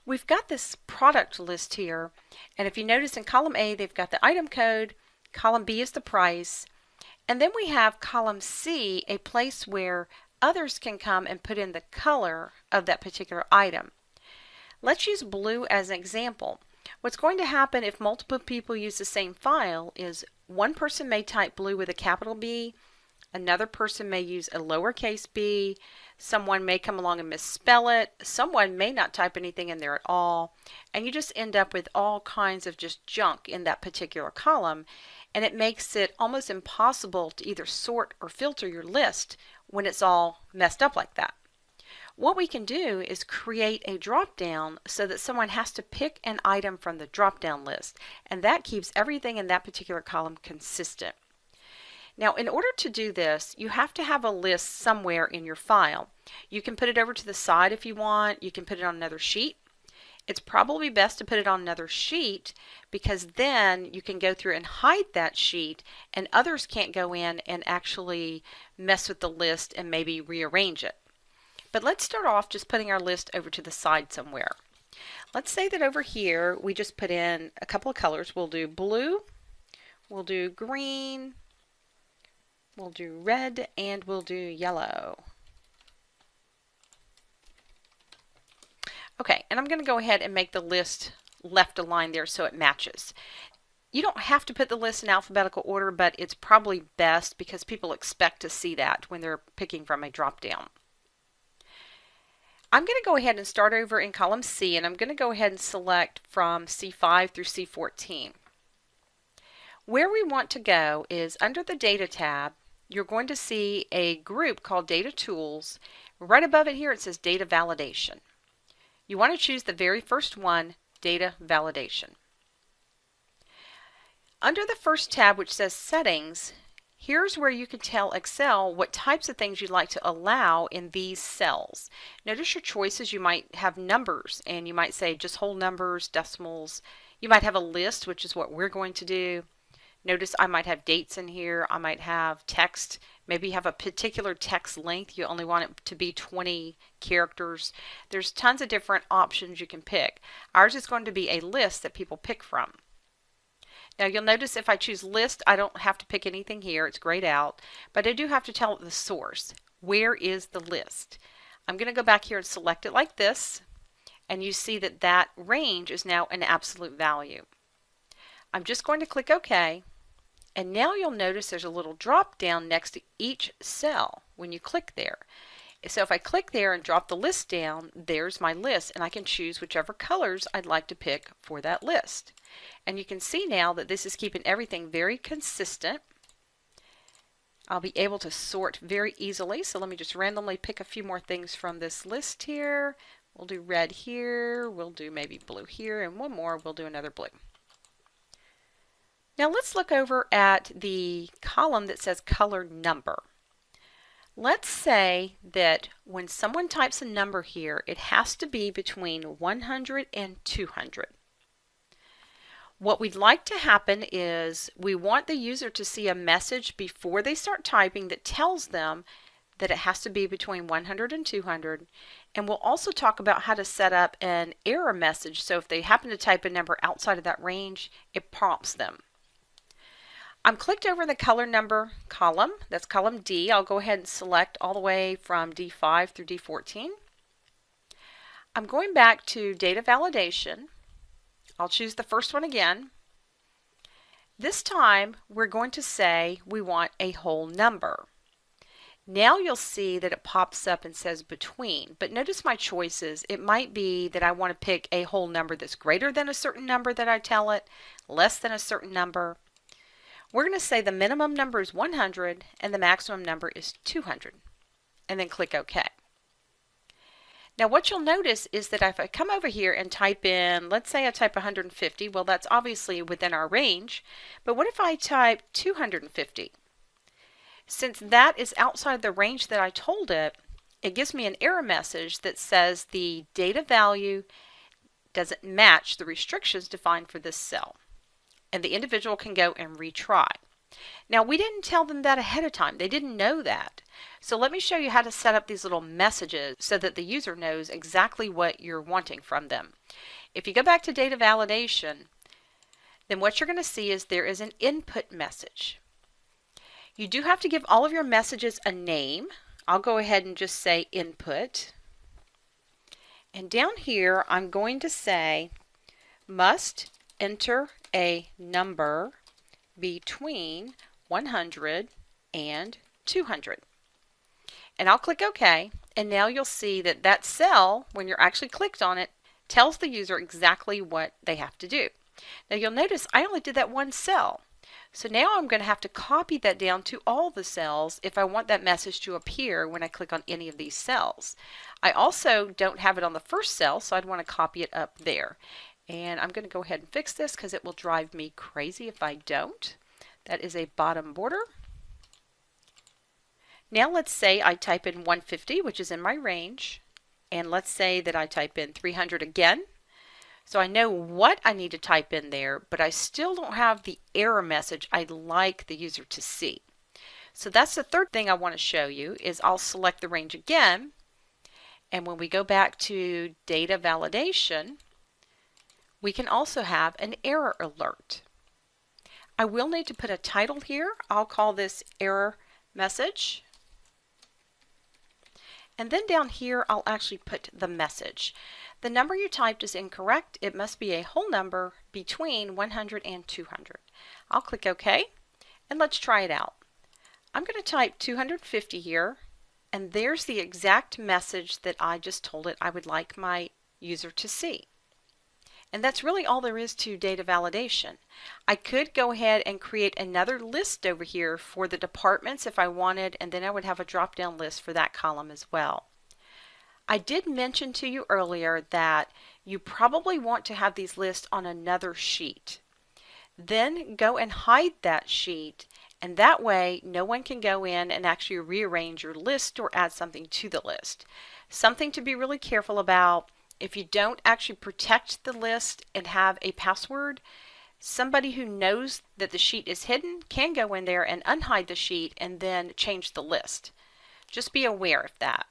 We've got this product list here, and if you notice in column A, they've got the item code, column B is the price, and then we have column C, a place where others can come and put in the color of that particular item. Let's use blue as an example. What's going to happen if multiple people use the same file is one person may type blue with a capital B, another person may use a lowercase b, someone may come along and misspell it, someone may not type anything in there at all, and you just end up with all kinds of just junk in that particular column, and it makes it almost impossible to either sort or filter your list when it's all messed up like that. What we can do is create a drop down so that someone has to pick an item from the drop down list, and that keeps everything in that particular column consistent. Now, in order to do this, you have to have a list somewhere in your file. You can put it over to the side if you want. You can put it on another sheet. It's probably best to put it on another sheet because then you can go through and hide that sheet and others can't go in and actually mess with the list and maybe rearrange it. But let's start off just putting our list over to the side somewhere. Let's say that over here we just put in a couple of colors. We'll do blue, we'll do green, we'll do red, and we'll do yellow. Okay, and I'm going to go ahead and make the list left aligned there so it matches. You don't have to put the list in alphabetical order, but it's probably best because people expect to see that when they're picking from a drop down. I'm going to go ahead and start over in column C, and I'm going to go ahead and select from C5 through C14. Where we want to go is under the Data tab, you're going to see a group called Data Tools. Right above it here it says Data Validation. You want to choose the very first one, Data Validation. Under the first tab which says Settings, here's where you can tell Excel what types of things you'd like to allow in these cells. Notice your choices. You might have numbers and you might say just whole numbers, decimals. You might have a list, which is what we're going to do. Notice I might have dates in here. I might have text. Maybe you have a particular text length. You only want it to be 20 characters. There's tons of different options you can pick. Ours is going to be a list that people pick from. Now you'll notice if I choose list, I don't have to pick anything here. It's grayed out. But I do have to tell it the source. Where is the list? I'm going to go back here and select it like this. And you see that that range is now an absolute value. I'm just going to click OK. And now you'll notice there's a little drop down next to each cell when you click there. So if I click there and drop the list down, there's my list, and I can choose whichever colors I'd like to pick for that list. And you can see now that this is keeping everything very consistent. I'll be able to sort very easily, so let me just randomly pick a few more things from this list here. We'll do red here, we'll do maybe blue here, and one more, we'll do another blue. Now let's look over at the column that says color number. Let's say that when someone types a number here, it has to be between 100 and 200. What we'd like to happen is we want the user to see a message before they start typing that tells them that it has to be between 100 and 200. And we'll also talk about how to set up an error message so if they happen to type a number outside of that range, it prompts them. I'm clicked over the color number column. That's column D. I'll go ahead and select all the way from D5 through D14. I'm going back to Data Validation. I'll choose the first one again. This time we're going to say we want a whole number. Now you'll see that it pops up and says between, but notice my choices. It might be that I want to pick a whole number that's greater than a certain number that I tell it, less than a certain number. We're going to say the minimum number is 100 and the maximum number is 200, and then click OK. Now what you'll notice is that if I come over here and type in, let's say I type 150, well that's obviously within our range, but what if I type 250? Since that is outside the range that I told it, it gives me an error message that says the data value doesn't match the restrictions defined for this cell. And the individual can go and retry. Now, we didn't tell them that ahead of time. They didn't know that. So let me show you how to set up these little messages so that the user knows exactly what you're wanting from them. If you go back to data validation, then what you're going to see is there is an input message. You do have to give all of your messages a name. I'll go ahead and just say input. And down here, I'm going to say must enter a number between 100 and 200. And I'll click OK, and now you'll see that that cell, when you're actually clicked on it, tells the user exactly what they have to do. Now you'll notice I only did that one cell. So now I'm going to have to copy that down to all the cells if I want that message to appear when I click on any of these cells. I also don't have it on the first cell, so I'd want to copy it up there. And I'm going to go ahead and fix this because it will drive me crazy if I don't. That is a bottom border. Now let's say I type in 150, which is in my range, and let's say that I type in 300 again. So I know what I need to type in there, but I still don't have the error message I'd like the user to see. So that's the third thing I want to show you is I'll select the range again, and when we go back to data validation, we can also have an error alert. I will need to put a title here. I'll call this error message. And then down here, I'll actually put the message. The number you typed is incorrect. It must be a whole number between 100 and 200. I'll click OK, and let's try it out. I'm going to type 250 here, and there's the exact message that I just told it I would like my user to see. And that's really all there is to data validation. I could go ahead and create another list over here for the departments if I wanted, and then I would have a drop-down list for that column as well. I did mention to you earlier that you probably want to have these lists on another sheet. Then go and hide that sheet, and that way no one can go in and actually rearrange your list or add something to the list. Something to be really careful about: if you don't actually protect the list and have a password, somebody who knows that the sheet is hidden can go in there and unhide the sheet and then change the list. Just be aware of that.